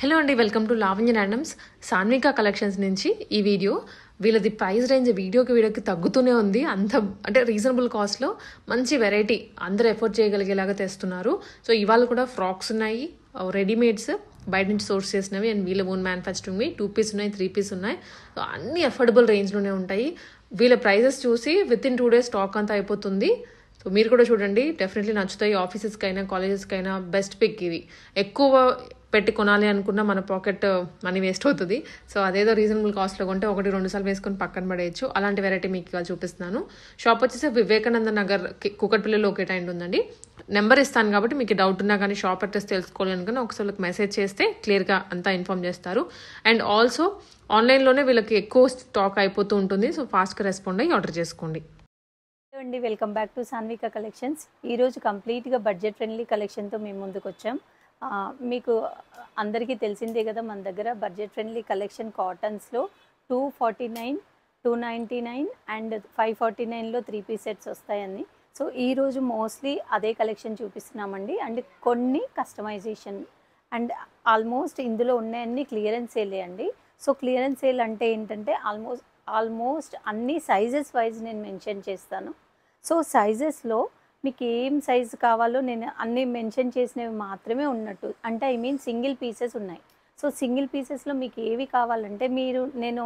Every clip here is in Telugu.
హలో అండి, welcome to Lavanya randoms. Sanvika collections నుంచి ఈ వీడియో. వీళ్ళది ప్రైస్ రేంజ్ వీడియోకి తగ్గుతూనే ఉంది. అంత అంటే రీజనబుల్ కాస్ట్లో మంచి వెరైటీ అందరూ ఎఫోర్డ్ చేయగలిగేలాగా తెస్తున్నారు. సో ఇవాళ కూడా ఫ్రాక్స్ ఉన్నాయి, రెడీమేడ్స్ బయట నుంచి సోర్స్ చేసినవి అండ్ వీళ్ళ ఓన్ మ్యానుఫ్యాక్చరింగ్వి. 2 పీస్ ఉన్నాయి, 3 పీస్ ఉన్నాయి. సో అన్ని అఫోర్డబుల్ రేంజ్లోనే ఉంటాయి. వీళ్ళ ప్రైజెస్ చూసి విత్ ఇన్ 2 days స్టాక్ అంతా అయిపోతుంది. సో మీరు కూడా చూడండి, డెఫినెట్లీ నచ్చుతాయి. ఆఫీసెస్కి అయినా కాలేజెస్కి అయినా బెస్ట్ పిక్ ఇది. ఎక్కువ పెట్టి కొనాలి అనుకున్న మన పాకెట్ మనీ వేస్ట్ అవుతుంది. సో అదేదో రీజనబుల్ కాస్ట్లో కొంటే 1-2 సార్లు వేసుకొని పక్కన పడేయచ్చు. అలాంటి వెరైటీ మీకు ఇవాళ చూపిస్తున్నాను. షాప్ వచ్చేసి వివేకానంద నగర్ కూకట్పల్లిలో లొకేట్ అయి ఉంటుందండి. నెంబర్ ఇస్తాను కాబట్టి మీకు డౌట్ ఉన్నా కానీ షాప్ అడ్రస్ తెలుసుకోవాలి అనుకుని ఒకసారి మెసేజ్ చేస్తే క్లియర్గా అంతా ఇన్ఫామ్ చేస్తారు. అండ్ ఆల్సో ఆన్లైన్లోనే వీళ్ళకి ఎక్కువ స్టాక్ అయిపోతూ ఉంటుంది. సో ఫాస్ట్గా రెస్పాండ్ అయ్యి ఆర్డర్ చేసుకోండి. అండి, welcome back to Sanvika collections. ఈరోజు కంప్లీట్గా బడ్జెట్ ఫ్రెండ్లీ కలెక్షన్తో మేము ముందుకు వచ్చాం. మీకు అందరికీ తెలిసిందే కదా, మన దగ్గర బడ్జెట్ ఫ్రెండ్లీ కలెక్షన్ కాటన్స్లో 249, 299 అండ్ 549లో 3 పీస్ సెట్స్ వస్తాయని. సో ఈరోజు మోస్ట్లీ అదే కలెక్షన్ చూపిస్తున్నామండి. అండ్ కొన్ని కస్టమైజేషన్ అండ్ ఆల్మోస్ట్ ఇందులో ఉన్నాయన్నీ క్లియరెన్స్ సేలే అండి. సో క్లియరెన్స్ సేల్ అంటే ఏంటంటే ఆల్మోస్ట్ అన్ని సైజెస్ వైజ్ నేను మెన్షన్ చేస్తాను. సో సైజెస్లో మీకు ఏం సైజు కావాలో నేను అన్నీ మెన్షన్ చేసినవి మాత్రమే ఉన్నట్టు, అంటే ఐ మీన్ సింగిల్ పీసెస్ ఉన్నాయి. సో సింగిల్ పీసెస్లో మీకు ఏవి కావాలంటే నేను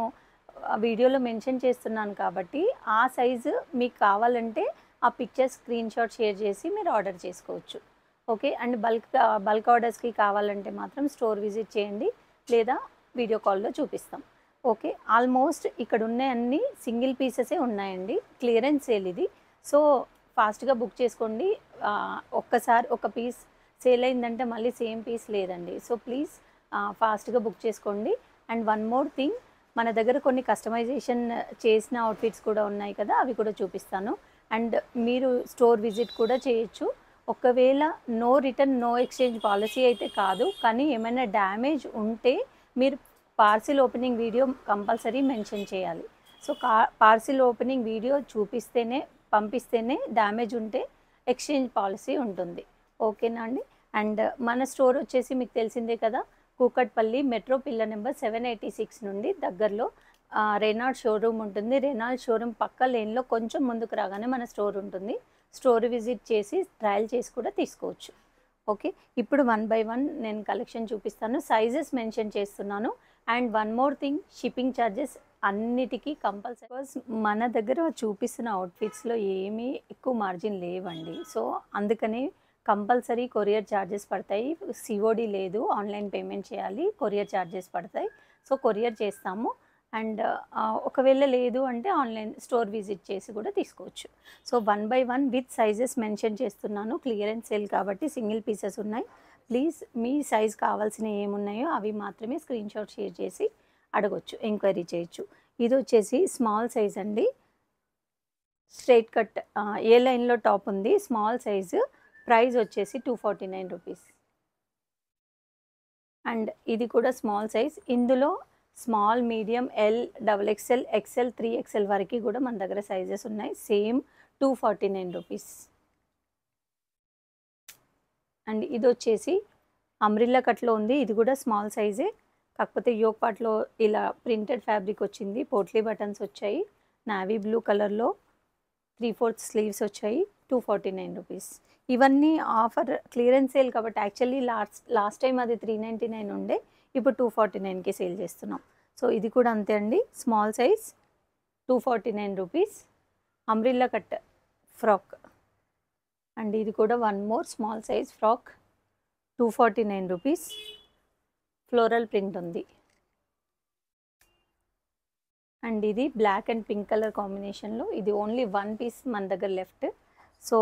వీడియోలో మెన్షన్ చేస్తున్నాను కాబట్టి ఆ సైజు మీకు కావాలంటే ఆ పిక్చర్ స్క్రీన్ షాట్ షేర్ చేసి మీరు ఆర్డర్ చేసుకోవచ్చు. ఓకే. అండ్ బల్క్ ఆర్డర్స్కి కావాలంటే మాత్రం స్టోర్ విజిట్ చేయండి, లేదా వీడియో కాల్లో చూపిస్తాం. ఓకే. ఆల్మోస్ట్ ఇక్కడ ఉన్నాయన్నీ సింగిల్ పీసెసే ఉన్నాయండి. క్లియరెన్స్ సేల్ ఇది. సో ఫాస్ట్గా బుక్ చేసుకోండి. ఒక్కసారి ఒక పీస్ సేల్ అయిందంటే మళ్ళీ సేమ్ పీస్ లేదండి. సో ప్లీజ్ ఫాస్ట్గా బుక్ చేసుకోండి. అండ్ వన్ మోర్ థింగ్, మన దగ్గర కొన్ని కస్టమైజేషన్ చేసిన అవుట్ఫిట్స్ కూడా ఉన్నాయి కదా, అవి కూడా చూపిస్తాను. అండ్ మీరు స్టోర్ విజిట్ కూడా చేయొచ్చు. ఒకవేళ no return no exchange policy అయితే కాదు, కానీ ఏమైనా డ్యామేజ్ ఉంటే మీరు parcel opening video compulsory mention చేయాలి. సో పార్సిల్ ఓపెనింగ్ వీడియో పంపిస్తేనే డ్యామేజ్ ఉంటే ఎక్స్చేంజ్ పాలసీ ఉంటుంది. ఓకేనా అండి. అండ్ మన స్టోర్ వచ్చేసి మీకు తెలిసిందే కదా, కూకట్పల్లి మెట్రో పిల్లర్ నెంబర్ 786 నుండి దగ్గరలో రెనాల్డ్ షోరూమ్ ఉంటుంది. రెనాల్డ్ షోరూమ్ పక్క లేన్లో కొంచెం ముందుకు రాగానే మన స్టోర్ ఉంటుంది. స్టోర్ విజిట్ చేసి ట్రయల్ చేసి కూడా తీసుకోవచ్చు. ఓకే. ఇప్పుడు 1 by 1 నేను కలెక్షన్ చూపిస్తాను, సైజెస్ మెన్షన్ చేస్తున్నాను. And one more thing, shipping charges అన్నిటికీ కంపల్సరీ. మన దగ్గర చూపిస్తున్న అవుట్ఫిట్స్లో ఏమీ ఎక్కువ మార్జిన్ లేవండి. సో అందుకని కంపల్సరీ కొరియర్ ఛార్జెస్ పడతాయి. సిఓడి లేదు, ఆన్లైన్ పేమెంట్ చేయాలి, కొరియర్ ఛార్జెస్ పడతాయి. సో కొరియర్ చేస్తాము. అండ్ ఒకవేళ లేదు అంటే ఆన్లైన్ స్టోర్ విజిట్ చేసి కూడా తీసుకోవచ్చు. So 1 by 1 with sizes mention చేస్తున్నాను. క్లియరెన్స్ సేల్ కాబట్టి సింగిల్ పీసెస్ ఉన్నాయి. ప్లీజ్ మీ సైజ్ కావాల్సిన ఏమున్నాయో అవి మాత్రమే స్క్రీన్ షాట్ షేర్ చేసి అడగొచ్చు, ఎంక్వైరీ చేయొచ్చు. ఇది వచ్చేసి స్మాల్ సైజ్ అండి, స్ట్రైట్ కట్ ఏ లైన్లో టాప్ ఉంది, స్మాల్ సైజు. ప్రైస్ వచ్చేసి 249 రూపీస్. అండ్ ఇది కూడా స్మాల్ సైజ్. ఇందులో small, medium, L, XXL, XL, 3XL వరకు కూడా మన దగ్గర సైజెస్ ఉన్నాయి. Same 249 rupees. అండ్ ఇది వచ్చేసి అంబ్రిల్లా కట్లో ఉంది. ఇది కూడా స్మాల్ సైజే, కాకపోతే యోక్ పార్ట్లో ఇలా ప్రింటెడ్ ఫ్యాబ్రిక్ వచ్చింది, పోట్లీ బటన్స్ వచ్చాయి, నావీ బ్లూ కలర్లో 3/4 స్లీవ్స్ వచ్చాయి. 249 రూపీస్. ఇవన్నీ ఆఫర్ క్లియరెన్స్ సేల్ కాబట్టి యాక్చువల్లీ లాస్ట్ టైం అది 399 ఉండే, ఇప్పుడు 249కి సేల్ చేస్తున్నాం. సో ఇది కూడా అంతే అండి, small size 249 rupees. Umbrella cut frock. And ఇది కూడా one more small size frock, 249 rupees. Floral print ఉంది. అండ్ ఇది బ్లాక్ అండ్ పింక్ కలర్ కాంబినేషన్లో, ఇది ఓన్లీ 1 పీస్ మన దగ్గర left. So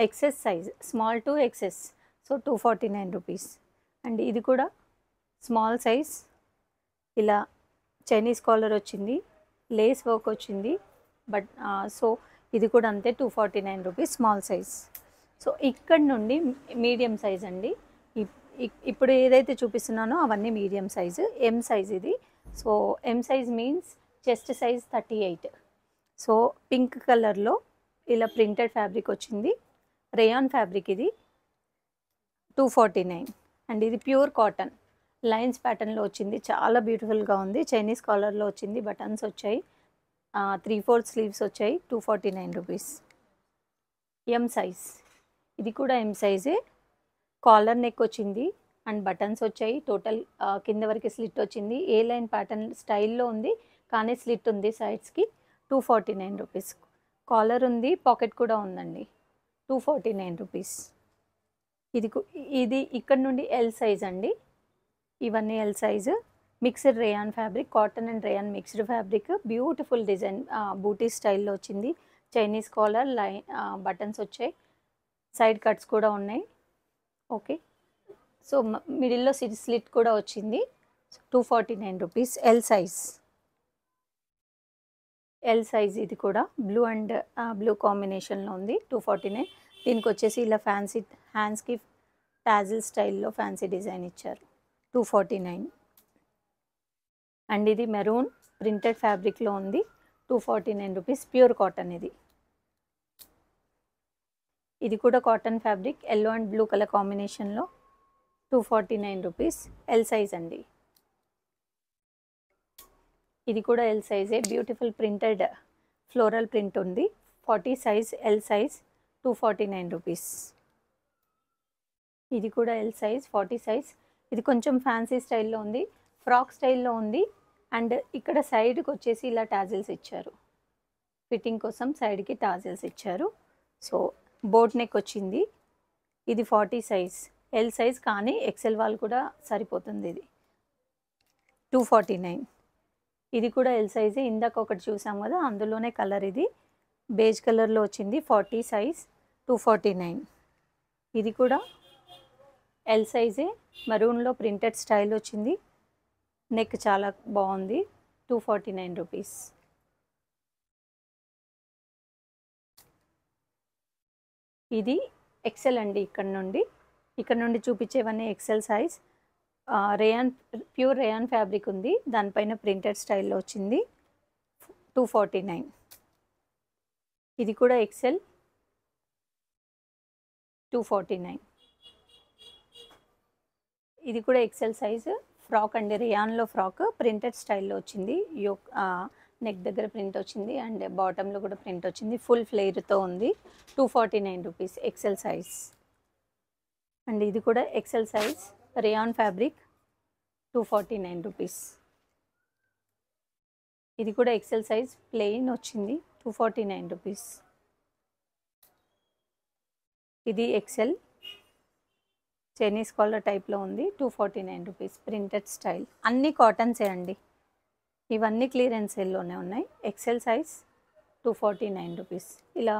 excess size, small to excess. So 249 rupees. And ఇది కూడా స్మాల్ సైజ్, ఇలా చైనీస్ కాలర్ వచ్చింది, లేస్ వర్క్ వచ్చింది. బట్ సో ఇది కూడా అంతే 249 రూపీస్, స్మాల్ సైజ్. సో ఇక్కడ నుండి మీడియం సైజ్ అండి. ఇప్పుడు ఏదైతే చూపిస్తున్నానో అవన్నీ మీడియం సైజు. ఎం సైజ్ ఇది. So M size means chest size 38. So pink కలర్లో ఇలా ప్రింటెడ్ ఫ్యాబ్రిక్ వచ్చింది, రేయాన్ ఫ్యాబ్రిక్ ఇది, 249. అండ్ ఇది ప్యూర్ కాటన్. లైన్స్ ప్యాటర్న్లో వచ్చింది, చాలా బ్యూటిఫుల్గా ఉంది. చైనీస్ కాలర్లో వచ్చింది, బటన్స్ వచ్చాయి, 3/4 స్లీవ్స్ వచ్చాయి. 249 రూపీస్. ఎం సైజ్, ఇది కూడా ఎం సైజే. కాలర్ నెక్ వచ్చింది అండ్ బటన్స్ వచ్చాయి. టోటల్ కింద వరకు స్లిట్ వచ్చింది. ఏ లైన్ ప్యాటర్న్ స్టైల్లో ఉంది కానీ స్లిట్ ఉంది సైడ్స్కి. 249 రూపీస్. కాలర్ ఉంది, పాకెట్ కూడా ఉందండి. 249 రూపీస్. ఇది ఇక్కడ నుండి ఎల్ సైజ్ అండి. ఇవన్నీ L size. Mixed rayon fabric, cotton and rayon mixed fabric. Beautiful design, బూటీ స్టైల్లో వచ్చింది. చైనీస్ కాలర్, లైన్ బటన్స్ వచ్చాయి, సైడ్ కట్స్ కూడా ఉన్నాయి. ఓకే, సో మిడిల్లో స్లిట్ కూడా వచ్చింది. 249 rupees. L size. L size ఇది కూడా బ్లూ అండ్ బ్లూ కాంబినేషన్లో ఉంది. 249. దీనికి వచ్చేసి ఇలా ఫ్యాన్సీ హ్యాండ్స్కి టాజిల్ స్టైల్లో ఫ్యాన్సీ డిజైన్ ఇచ్చారు. 249. అండ్ ఇది మెరూన్ ప్రింటెడ్ ఫ్యాబ్రిక్లో ఉంది. 249 రూపీస్. ప్యూర్ కాటన్ ఇది. ఇది కూడా cotton fabric, yellow and blue colour కాంబినేషన్లో. 249 రూపీస్. ఎల్ సైజ్ అండి. ఇది కూడా ఎల్ సైజే. బ్యూటిఫుల్ ప్రింటెడ్ ఫ్లోరల్ ప్రింట్ ఉంది. 40 సైజ్, ఎల్ సైజ్. 249 రూపీస్. ఇది కూడా ఎల్ సైజ్, 40 సైజ్. ఇది కొంచెం ఫ్యాన్సీ స్టైల్లో ఉంది, ఫ్రాక్ స్టైల్లో ఉంది. అండ్ ఇక్కడ సైడ్కి వచ్చేసి ఇలా టాజిల్స్ ఇచ్చారు, ఫిట్టింగ్ కోసం సైడ్కి టాజిల్స్ ఇచ్చారు. సో బోట్ నెక్ వచ్చింది. ఇది 40 సైజ్, ఎల్ సైజ్ కానీ ఎక్సెల్ వాళ్ళు కూడా సరిపోతుంది ఇది. 249. ఇది కూడా ఎల్ సైజే. ఇందాక ఒకటి చూసాం కదా, అందులోనే కలర్ ఇది బేజ్ కలర్లో వచ్చింది. 40 సైజ్. 249. ఇది కూడా ఎల్ సైజే. మరూన్లో ప్రింటెడ్ స్టైల్ వచ్చింది. నెక్ చాలా బాగుంది. 249 రూపీస్. ఇది ఎక్సెల్ అండి. ఇక్కడ నుండి చూపించేవన్నీ XL size. Rayon, pure rayon fabric ఉంది, దానిపైన ప్రింటెడ్ స్టైల్లో వచ్చింది. 249. ఇది కూడా ఎక్సెల్. 249. ఇది కూడా ఎక్సెల్ సైజు. ఫ్రాక్ అండి, రేయాన్లో ఫ్రాక్ ప్రింటెడ్ స్టైల్లో వచ్చింది. నెక్ దగ్గర ప్రింట్ వచ్చింది అండ్ బాటంలో కూడా ప్రింట్ వచ్చింది. ఫుల్ ఫ్లేర్తో ఉంది. 249 రూపీస్. XL size. అండ్ ఇది కూడా XL size, rayon fabric. 249 rupees. ఇది కూడా ఎక్సెల్ సైజ్, ప్లెయిన్ వచ్చింది. 249 రూపీస్. ఇది ఎక్సెల్, చైనీస్ కాలర్ టైప్లో ఉంది. 249 రూపీస్. Printed style. అన్నీ కాటన్సే అండి, ఇవన్నీ క్లియరెన్స్ సేల్లోనే ఉన్నాయి. XL size. 249 రూపీస్. ఇలా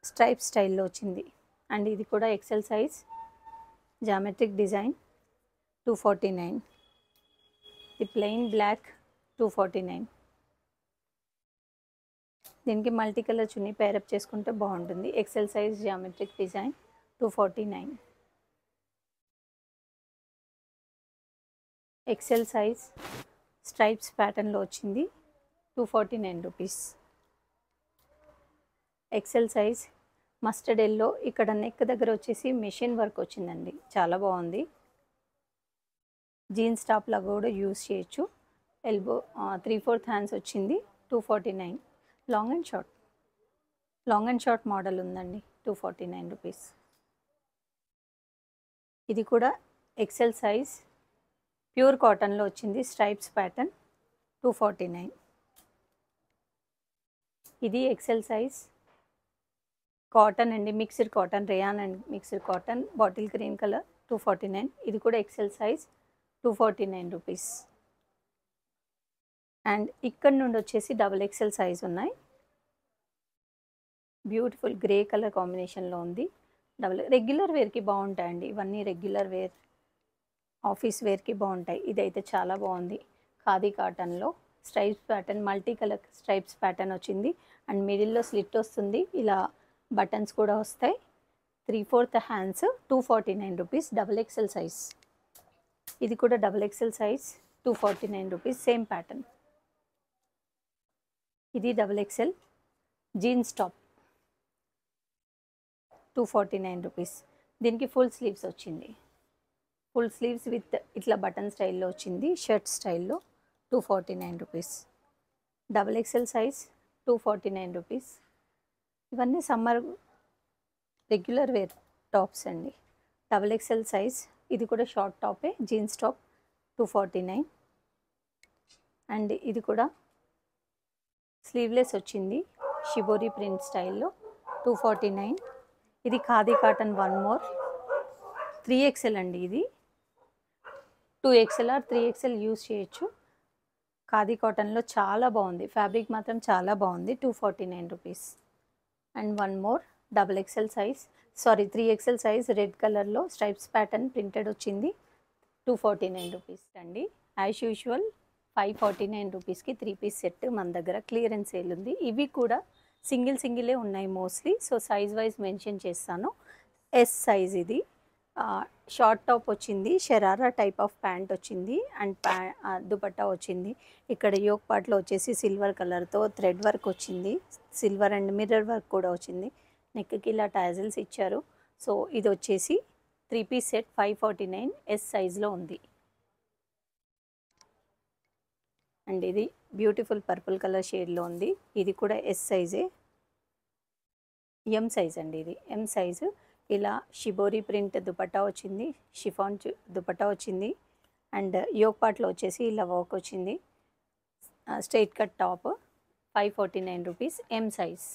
స్ట్రైప్ స్టైల్లో వచ్చింది. అండ్ ఇది కూడా ఎక్సెల్ సైజ్, జామెట్రిక్ డిజైన్. 249. ఇది ప్లెయిన్ బ్లాక్. 249. దీనికి మల్టీ కలర్ చున్నీ పేరప్ చేసుకుంటే బాగుంటుంది. XL size, geometric design. 249. XL size, stripes ప్యాటర్న్లో వచ్చింది. 249 rupees. XL size, mustard yellow. ఇక్కడ నెక్ దగ్గర వచ్చేసి మెషిన్ వర్క్ వచ్చిందండి, చాలా బాగుంది. జీన్స్ టాప్ లాగా కూడా యూజ్ చేయొచ్చు. ఎల్బో 3/4 హ్యాండ్స్ వచ్చింది. 249. లాంగ్ అండ్ షార్ట్ మోడల్ ఉందండి. 249 రూపీస్. ఇది కూడా ఎక్సెల్ సైజ్, ప్యూర్ కాటన్లో వచ్చింది, స్ట్రైప్స్ ప్యాటర్న్. 249. ఇది ఎక్సెల్ సైజ్, కాటన్ అండి, mixed cotton, rayon and mixed cotton, bottle green colour. 249. ఇది కూడా ఎక్సెల్ సైజ్. 249 రూపీస్. అండ్ ఇక్కడ నుండి వచ్చేసి డబుల్ ఎక్సెల్ సైజ్ ఉన్నాయి. బ్యూటిఫుల్ గ్రే కలర్ కాంబినేషన్లో ఉంది. రెగ్యులర్ వేర్కి బాగుంటాయండి ఇవన్నీ, రెగ్యులర్ వేర్, ఆఫీస్ వేర్కి బాగుంటాయి. ఇదైతే చాలా బాగుంది. ఖాదీ కాటన్లో stripes pattern, multi colour stripes pattern వచ్చింది. అండ్ మిడిల్లో స్లిట్ వస్తుంది, ఇలా బటన్స్ కూడా వస్తాయి. 3/4 hands. 249 rupees. Double XL size. ఇది కూడా double XL size. 249 rupees. Same pattern. ఇది double XL jeans top. 249 rupees. దీనికి ఫుల్ స్లీవ్స్ వచ్చింది. ఫుల్ స్లీవ్స్ విత్ ఇట్లా బటన్ స్టైల్లో వచ్చింది, షర్ట్ స్టైల్లో 249 rupees. Double XL size 249 rupees. ఇవన్నీ సమ్మర్ రెగ్యులర్ వేర్ టాప్స్ అండి. డబుల్ ఎక్సెల్ సైజ్, ఇది కూడా షార్ట్ టాపే, జీన్స్ టాప్ 249. అండ్ ఇది కూడా స్లీవ్లెస్ వచ్చింది, షిబోరి ప్రింట్ స్టైల్లో 249. ఇది khadi cotton one more 3XL అండి. ఇది 2XL ఆర్ 3XL యూస్ చేయొచ్చు. ఖాదీ కాటన్లో చాలా బాగుంది, ఫ్యాబ్రిక్ మాత్రం చాలా బాగుంది. 249 rupees. And one more double XL size, sorry 3XL size, red కలర్లో స్ట్రైప్స్ ప్యాటర్న్ ప్రింటెడ్ వచ్చింది, 249 రూపీస్ అండి. యాజ్ యూజువల్ 549 రూపీస్కి 3 పీస్ సెట్ మన దగ్గర క్లియరెన్స్ సేల్ ఉంది. ఇవి కూడా సింగిలే ఉన్నాయి mostly, so size wise mention చేస్తాను. ఎస్ సైజ్ ఇది. షార్ట్ టాప్ వచ్చింది, షరారా టైప్ ఆఫ్ ప్యాంట్ వచ్చింది, అండ్ దుపట్టా వచ్చింది. ఇక్కడ యోక్ పార్ట్లో వచ్చేసి సిల్వర్ కలర్తో థ్రెడ్ వర్క్ వచ్చింది, సిల్వర్ అండ్ మిర్రర్ వర్క్ కూడా వచ్చింది. నెక్కి ఇలా టాజిల్స్ ఇచ్చారు. సో ఇది వచ్చేసి 3 పీస్ సెట్ 549 ఎస్ సైజ్లో ఉంది. అండ్ ఇది బ్యూటిఫుల్ పర్పుల్ కలర్ షేడ్లో ఉంది. ఇది కూడా ఎస్ సైజే, ఎం సైజ్ అండి. ఇది ఎం సైజు. ఇలా షిబోరి ప్రింట్ దుపట్టా వచ్చింది, షిఫాన్ దుపట్టా వచ్చింది, అండ్ యోక్ పార్ట్లో వచ్చేసి ఇలా వర్క్ వచ్చింది. Straight cut top 549 rupees, M size.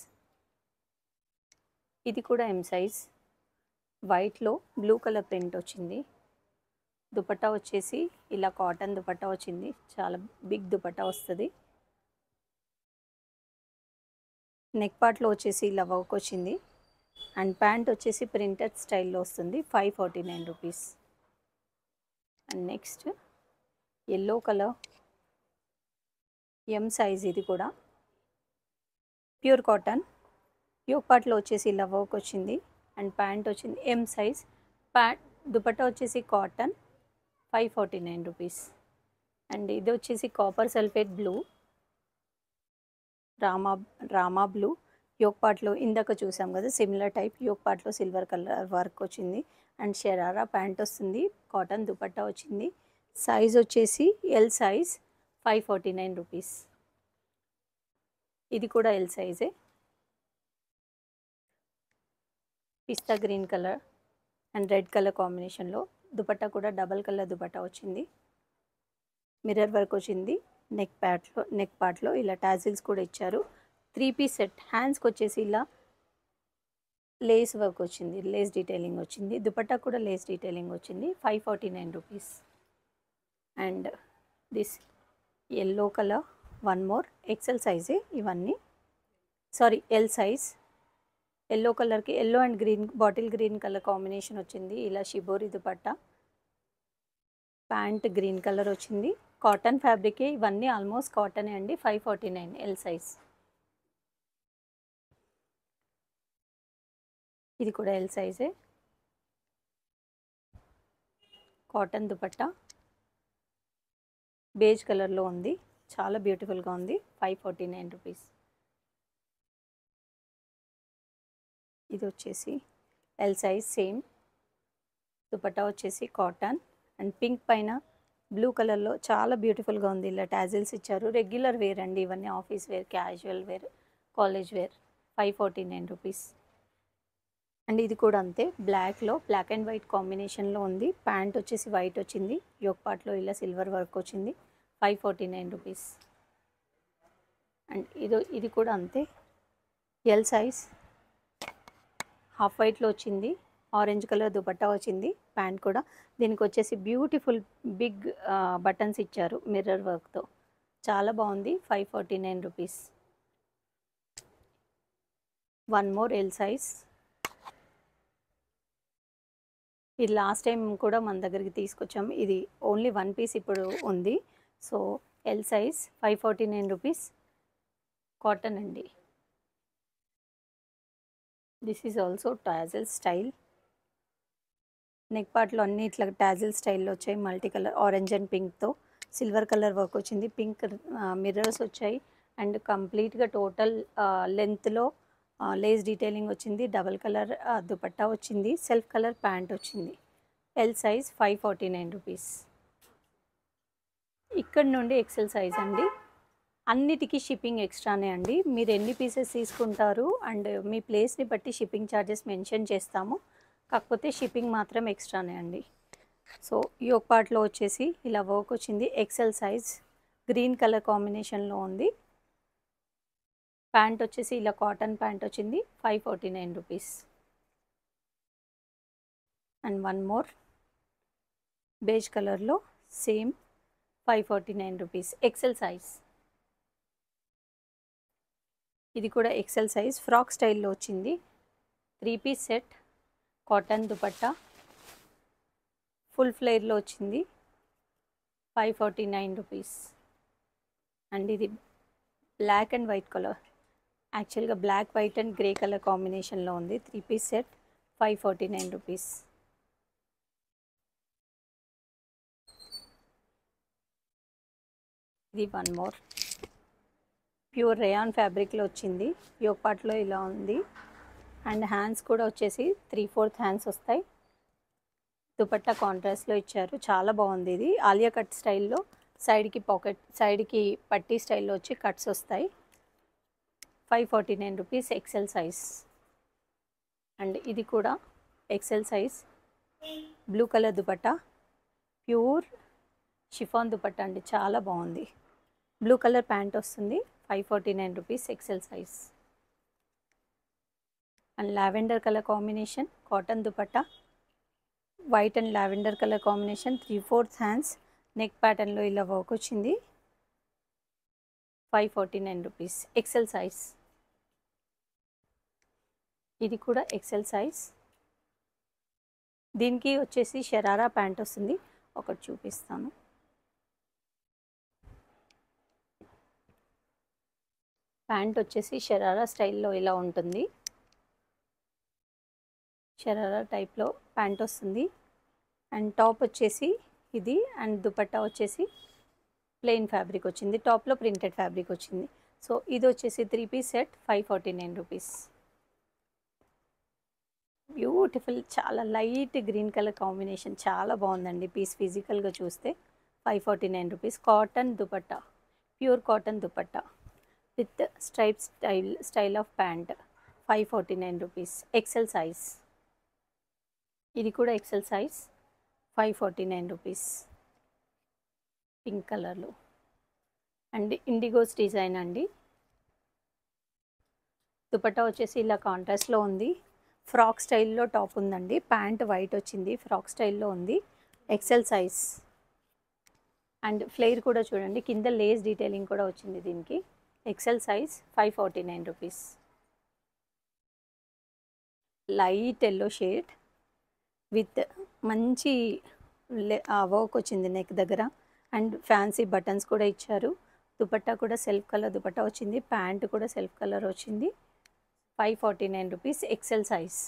ఇది కూడా ఎం సైజ్, వైట్లో బ్లూ కలర్ ప్రింట్ వచ్చింది. దుపట్టా వచ్చేసి ఇలా కాటన్ దుపట్టా వచ్చింది, చాలా బిగ్ దుపట్టా వస్తుంది. నెక్ పార్ట్లో వచ్చేసి ఇలా వర్క్ వచ్చింది, అండ్ ప్యాంట్ వచ్చేసి ప్రింటెడ్ స్టైల్లో వస్తుంది, 549 rupees. And next yellow colour M size, ఇది కూడా ప్యూర్ కాటన్. యోక్ పార్ట్లో వచ్చేసి ఇలా వర్క్ వచ్చింది, అండ్ ప్యాంట్ వచ్చింది ఎం సైజ్. దుపట్టా వచ్చేసి కాటన్, 549 రూపీస్. అండ్ ఇది వచ్చేసి copper sulphate blue, Rama blue. Yoke పార్ట్లో ఇందాక చూసాం కదా సిమిలర్ టైప్, యోక్ పార్ట్లో సిల్వర్ కలర్ వర్క్ వచ్చింది, అండ్ షరారా ప్యాంట్ వస్తుంది, కాటన్ దుపట్టా వచ్చింది. సైజ్ వచ్చేసి ఎల్ సైజ్, 549 రూపీస్. ఇది కూడా ఎల్ సైజే. పిస్తా green colour and red colour కాంబినేషన్లో దుపట్టా కూడా డబల్ కలర్ దుపట్టా వచ్చింది, మిర్రర్ వర్క్ వచ్చింది. నెక్ పార్ట్లో ఇలా టాజిల్స్ కూడా ఇచ్చారు. 3 పీస్ సెట్. హ్యాండ్స్కి వచ్చేసి ఇలా లేస్ వర్క్ వచ్చింది, లేస్ డీటెయిలింగ్ వచ్చింది. దుపట్టా కూడా లేస్ డీటెయిలింగ్ వచ్చింది, 549 rupees. And this yellow colour one more, XL సైజే ఇవన్నీ, సారీ ఎల్ సైజ్. ఎల్లో కలర్కి yellow and green, bottle green colour combination వచ్చింది. ఇలా షిబోరి దుపట్టా, ప్యాంట్ గ్రీన్ కలర్ వచ్చింది. కాటన్ ఫ్యాబ్రికే ఇవన్నీ, ఆల్మోస్ట్ కాటనే అండి. 549 ఎల్ సైజ్. ఇది కూడా ఎల్ సైజే. కాటన్ దుపట్టా బేజ్ కలర్లో ఉంది, చాలా బ్యూటిఫుల్గా ఉంది, 549 రూపీస్. ఇది వచ్చేసి ఎల్ సైజ్ సేమ్. దుపట్టా వచ్చేసి కాటన్ అండ్ పింక్ పైన బ్లూ కలర్లో చాలా బ్యూటిఫుల్గా ఉంది. ఇలా టాజిల్స్ ఇచ్చారు. రెగ్యులర్ వేర్ అండి ఇవన్నీ, office wear, casual wear, college wear, 549 rupees. And ఇది కూడా అంతే, బ్లాక్లో బ్లాక్ అండ్ వైట్ కాంబినేషన్లో ఉంది. ప్యాంట్ వచ్చేసి వైట్ వచ్చింది, యోక్ పార్ట్లో ఇలా సిల్వర్ వర్క్ వచ్చింది, 549 రూపీస్. అండ్ ఇది కూడా అంతే, ఎల్ సైజ్. హాఫ్ వైట్లో వచ్చింది, ఆరెంజ్ కలర్ దుపట్టా వచ్చింది, ప్యాంట్ కూడా. దీనికి వచ్చేసి బ్యూటిఫుల్ బిగ్ బటన్స్ ఇచ్చారు మిర్రర్ వర్క్తో, చాలా బాగుంది, 549 rupees. One more L size. ఇది లాస్ట్ టైం కూడా మన దగ్గరికి తీసుకొచ్చాము, ఇది ఓన్లీ 1 పీస్ ఇప్పుడు ఉంది. So L size, 549 rupees. Cotton అండి. This is also tassel style. Neck పార్ట్లో అన్ని ఇట్లా టాజిల్ స్టైల్లో వచ్చాయి, మల్టీ కలర్, ఆరెంజ్ అండ్ పింక్తో సిల్వర్ కలర్ వర్క్ వచ్చింది, పింక్ మిర్రర్స్ వచ్చాయి, అండ్ కంప్లీట్గా టోటల్ లెంత్లో లేస్ డీటెయిలింగ్ వచ్చింది, డబల్ కలర్ దుపట్టా వచ్చింది, సెల్ఫ్ కలర్ ప్యాంట్ వచ్చింది. L size 549 rupees. ఇక్కడ నుండి ఎక్సెల్ సైజ్ అండి. అన్నిటికీ షిప్పింగ్ ఎక్స్ట్రానే అండి. మీరు ఎన్ని పీసెస్ తీసుకుంటారు అండ్ మీ ప్లేస్ని బట్టి షిప్పింగ్ ఛార్జెస్ మెన్షన్ చేస్తాము. కాకపోతే షిప్పింగ్ మాత్రం ఎక్స్ట్రానే అండి. సో ఈ ఒక పార్ట్లో వచ్చేసి ఇలా వర్క్ వచ్చింది. ఎక్సెల్ సైజ్ గ్రీన్ కలర్ కాంబినేషన్లో ఉంది. ప్యాంట్ వచ్చేసి ఇలా కాటన్ ప్యాంట్ వచ్చింది 549 rupees. And one more beige కలర్లో సేమ్ 549 రూపీస్ ఎక్సెల్ సైజ్. ఇది కూడా ఎక్సెల్ సైజ్ ఫ్రాక్ స్టైల్లో వచ్చింది. 3 piece set cotton dupatta full ఫ్లేర్లో వచ్చింది 549 రూపీస్. అండ్ ఇది బ్లాక్ అండ్ వైట్ కలర్, యాక్చువల్గా black white and grey colour కాంబినేషన్లో ఉంది. 3 పీస్ సెట్ 549 రూపీస్. ఇది వన్ మోర్ ప్యూర్ రేయాన్ ఫ్యాబ్రిక్లో వచ్చింది. యోక్ పార్ట్లో ఇలా ఉంది. అండ్ హ్యాండ్స్ కూడా వచ్చేసి 3/4 హ్యాండ్స్ వస్తాయి. దుపట్టా కాంట్రాస్ట్లో ఇచ్చారు, చాలా బాగుంది. ఇది ఆలియా కట్ స్టైల్లో సైడ్కి పాకెట్, సైడ్కి పట్టీ స్టైల్లో వచ్చి కట్స్ వస్తాయి. 549 రూపీస్ ఎక్సెల్ సైజ్. అండ్ ఇది కూడా XL size blue colour dupatta, pure chiffon dupatta అండి, చాలా బాగుంది. బ్లూ కలర్ ప్యాంట్ వస్తుంది 549 rupees XL size. And lavender colour combination cotton dupatta, white and lavender colour combination 3/4 hands, neck ప్యాటర్న్లో ఇలా వర్క్ వచ్చింది 549 రూపీస్ ఎక్సెల్ సైజ్. ఇది కూడా ఎక్సెల్ సైజ్. దీనికి వచ్చేసి షరారా ప్యాంట్ వస్తుంది, ఒకటి చూపిస్తాను. ప్యాంట్ వచ్చేసి షరారా స్టైల్లో ఇలా ఉంటుంది. షరారా టైప్లో ప్యాంట్ వస్తుంది. అండ్ టాప్ వచ్చేసి ఇది, అండ్ దుపట్టా వచ్చేసి ప్లెయిన్ ఫ్యాబ్రిక్ వచ్చింది, టాప్లో ప్రింటెడ్ ఫ్యాబ్రిక్ వచ్చింది. సో ఇది వచ్చేసి 3 పీస్ సెట్ 549 రూపీస్. బ్యూటిఫుల్, చాలా లైట్ గ్రీన్ కలర్ కాంబినేషన్, చాలా బాగుందండి. పీస్ ఫిజికల్గా చూస్తే 549 rupees. Cotton dupatta, pure cotton dupatta with stripe style of pant 549 rupees XL size. ఇది కూడా ఎక్సెల్ సైజ్ 549 రూపీస్ పింక్ కలర్లో. అండ్ ఇండిగోస్ డిజైన్ అండి. దుపట్టా వచ్చేసి ఇలా కాంట్రాస్ట్లో ఉంది. ఫ్రాక్ స్టైల్లో టాప్ ఉందండి, ప్యాంట్ వైట్ వచ్చింది, ఫ్రాక్ స్టైల్లో ఉంది, ఎక్సెల్ సైజ్. అండ్ ఫ్లేర్ కూడా చూడండి, కింద లేస్ డీటెయిలింగ్ కూడా వచ్చింది దీనికి. XL size 549 rupees. Light yellow shade with మంచి వర్క్ వచ్చింది నెక్ దగ్గర, అండ్ ఫ్యాన్సీ బటన్స్ కూడా ఇచ్చారు. దుపట్టా కూడా సెల్ఫ్ కలర్ దుపట్టా వచ్చింది, ప్యాంట్ కూడా సెల్ఫ్ కలర్ వచ్చింది 549 రూపీస్ ఎక్సెల్ సైజ్.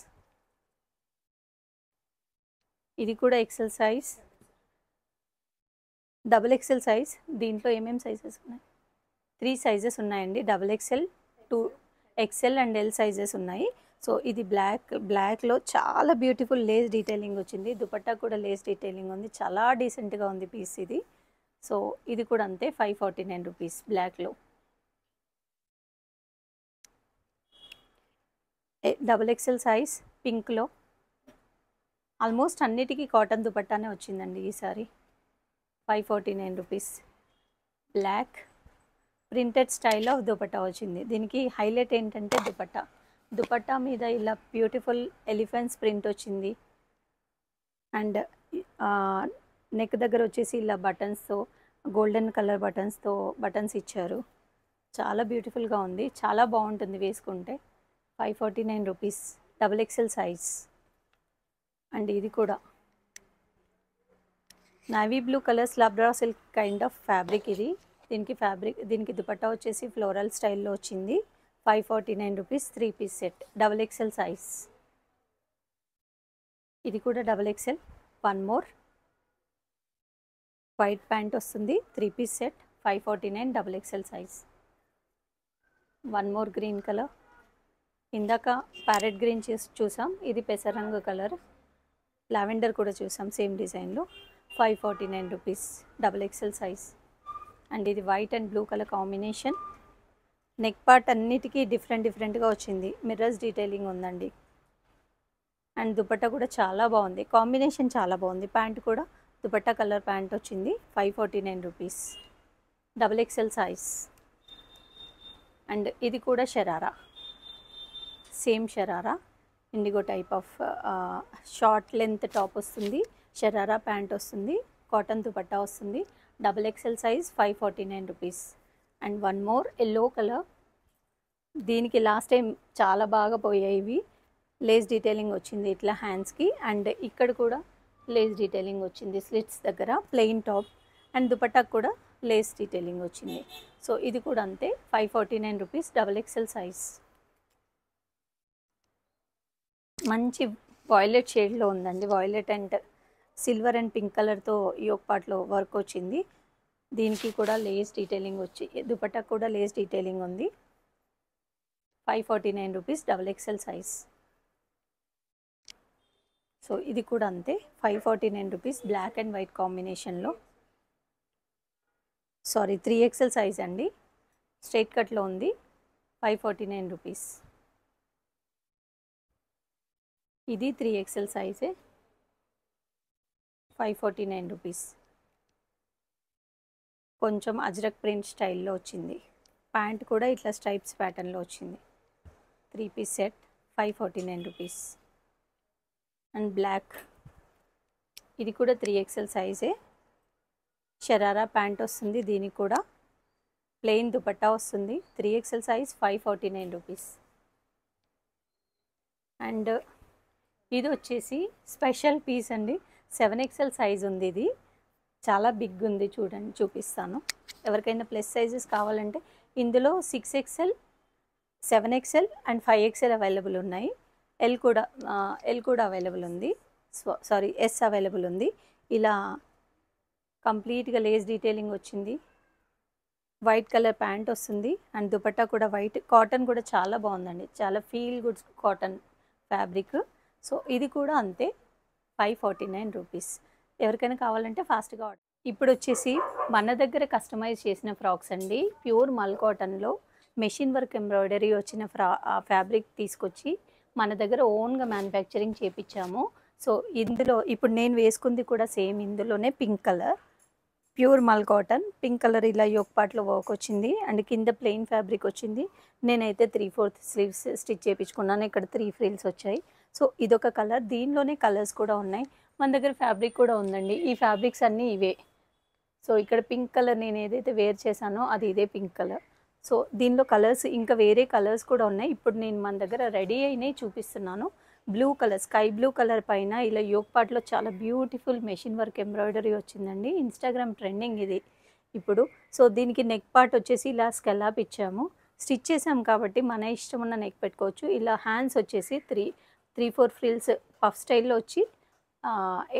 ఇది కూడా XL size, double XL size. దీంట్లో ఏమేమి సైజెస్ ఉన్నాయి? 3 సైజెస్ ఉన్నాయండి. Double XL, 2 XL and L sizes ఉన్నాయి. సో ఇది బ్లాక్లో చాలా బ్యూటిఫుల్ లేస్ డీటెయిలింగ్ వచ్చింది. దుపట్టా కూడా లేస్ డీటెయిలింగ్ ఉంది, చాలా డీసెంట్గా ఉంది పీస్ ఇది. సో ఇది కూడా అంతే 549 రూపీస్ బ్లాక్లో. డబుల్ ఎక్సెల్ సైజ్ పింక్లో. ఆల్మోస్ట్ అన్నిటికీ కాటన్ దుపట్టానే వచ్చిందండి ఈసారి. 549 rupees. Black printed style of dupatta వచ్చింది. దీనికి హైలైట్ ఏంటంటే దుపట్టా మీద ఇలా బ్యూటిఫుల్ ఎలిఫెంట్స్ ప్రింట్ వచ్చింది. అండ్ నెక్ దగ్గర వచ్చేసి ఇలా బటన్స్తో, గోల్డెన్ కలర్ బటన్స్ ఇచ్చారు. చాలా బ్యూటిఫుల్గా ఉంది, చాలా బాగుంటుంది వేసుకుంటే. 549 rupees double XL size. And ఇది కూడా నావీ బ్లూ కలర్ స్లాబ్రా సిల్క్ కైండ్ ఆఫ్ ఫ్యాబ్రిక్ ఇది. దీనికి దుపట్టా వచ్చేసి ఫ్లోరల్ స్టైల్లో వచ్చింది. 549 rupees 3 piece set double XL size. ఇది కూడా double XL. One more white pant వస్తుంది, 3 piece set 549 double XL size. One more green colour. ఇందాక ప్యారెట్ గ్రీన్ చూసాం, ఇది పెసరంగు కలర్. లావెండర్ కూడా చూసాం సేమ్ డిజైన్లో 549 రూపీస్ XXL సైజ్. అండ్ ఇది white and blue colour combination. Neck part అన్నిటికీ డిఫరెంట్గా వచ్చింది. మిర్రర్స్ డీటెయిలింగ్ ఉందండి. అండ్ దుపట్టా కూడా చాలా బాగుంది, కాంబినేషన్ చాలా బాగుంది. ప్యాంట్ కూడా దుపట్టా కలర్ ప్యాంట్ వచ్చింది. 549 రూపీస్ XXL సైజ్. అండ్ ఇది కూడా sharara, same sharara IndiGo type of short length top వస్తుంది. షరారా ప్యాంట్ వస్తుంది. కాటన్ దుపట్టా వస్తుంది. XXL size 549 rupees. And one more yellow colour. దీనికి లాస్ట్ టైం చాలా బాగా పోయాయి ఇవి. లేస్ డీటెయిలింగ్ వచ్చింది ఇట్లా హ్యాండ్స్కి. అండ్ ఇక్కడ కూడా లేస్ డీటెయిలింగ్ వచ్చింది స్లిట్స్ దగ్గర. ప్లెయిన్ టాప్ అండ్ దుపట్టాకు కూడా లేస్ డీటెయిలింగ్ వచ్చింది. సో ఇది కూడా అంతే 549 రూపీస్ XXL సైజ్. మంచి వాయిలెట్ షేడ్లో ఉందండి. Violet and silver and pink కలర్తో యోక్ పార్ట్లో వర్క్ వచ్చింది. దీనికి కూడా లేస్ డీటెయిలింగ్ వచ్చి దుపట్టా కూడా లేస్ డీటెయిలింగ్ ఉంది. 549 రూపీస్ XXL సైజ్. సో ఇది కూడా అంతే 549 రూపీస్. బ్లాక్ అండ్ వైట్ కాంబినేషన్లో. సారీ 3XL సైజ్ అండి. స్ట్రైట్ కట్లో ఉంది. 549 రూపీస్. ఇది 3XL సైజే. 549 రూపీస్. కొంచెం అజ్రక్ ప్రింట్ స్టైల్లో వచ్చింది. ప్యాంట్ కూడా ఇట్లా స్ట్రైప్స్ ప్యాటర్న్లో వచ్చింది. 3 piece set 549 rupees. And black, ఇది కూడా 3XL సైజే. షరారా ప్యాంట్ వస్తుంది. దీనికి కూడా ప్లెయిన్ దుపట్టా వస్తుంది. 3XL size 549 rupees. అండ్ ఇది వచ్చేసి స్పెషల్ పీస్ అండి. 7XL సైజ్ ఉంది. ఇది చాలా బిగ్ ఉంది, చూడండి చూపిస్తాను. ఎవరికైనా ప్లస్ సైజెస్ కావాలంటే ఇందులో 6XL, 7XL and 5XL available ఉన్నాయి. ఎల్ కూడా అవైలబుల్ ఉంది. సారీ ఎస్ అవైలబుల్ ఉంది. ఇలా కంప్లీట్గా లేస్ డీటెయిలింగ్ వచ్చింది. వైట్ కలర్ ప్యాంట్ వస్తుంది. అండ్ దుపట్టా కూడా వైట్. కాటన్ కూడా చాలా బాగుందండి. చాలా feel good cotton fabric. So ఇది కూడా అంతే 549 రూపీస్. ఎవరికైనా కావాలంటే ఫాస్ట్గా ఆర్డర్. ఇప్పుడు వచ్చేసి మన దగ్గర కస్టమైజ్ చేసిన ఫ్రాక్స్ అండి. ప్యూర్ మల్ కాటన్లో మెషిన్ వర్క్ ఎంబ్రాయిడరీ వచ్చిన ఫ్యాబ్రిక్ తీసుకొచ్చి మన దగ్గర ఓన్గా మ్యానుఫ్యాక్చరింగ్ చేపించాము. సో ఇందులో ఇప్పుడు నేను వేసుకుంది కూడా సేమ్ ఇందులోనే పింక్ కలర్, ప్యూర్ మల్ కాటన్. పింక్ కలర్ ఇలా యోక్ పార్ట్లో వర్క్ వచ్చింది. అండ్ కింద ప్లెయిన్ ఫ్యాబ్రిక్ వచ్చింది. నేనైతే 3/4 స్లీవ్స్ స్టిచ్ చేయించుకున్నాను. ఇక్కడ 3 ఫ్రిల్స్ వచ్చాయి. సో ఇదొక కలర్. దీనిలోనే కలర్స్ కూడా ఉన్నాయి. మన దగ్గర ఫ్యాబ్రిక్ కూడా ఉందండి. ఈ ఫ్యాబ్రిక్స్ అన్నీ ఇవే. సో ఇక్కడ పింక్ కలర్ నేను ఏదైతే వేర్ చేశానో అది ఇదే పింక్ కలర్. సో దీనిలో కలర్స్ ఇంకా వేరే కలర్స్ కూడా ఉన్నాయి. ఇప్పుడు నేను మన దగ్గర రెడీ అయినవి చూపిస్తున్నాను. Blue colour, sky blue colour పైన ఇలా యోక్ పార్ట్లో చాలా బ్యూటిఫుల్ మెషిన్ వర్క్ ఎంబ్రాయిడరీ వచ్చిందండి. ఇన్స్టాగ్రామ్ ట్రెండింగ్ ఇది ఇప్పుడు. సో దీనికి నెక్ పార్ట్ వచ్చేసి ఇలా స్కెలాప్ ఇచ్చాము. స్టిచ్ చేసాం కాబట్టి మన ఇష్టం ఉన్న నెక్ పెట్టుకోవచ్చు. ఇలా హ్యాండ్స్ వచ్చేసి 3-4 ఫ్రిల్స్ పఫ్ స్టైల్లో వచ్చి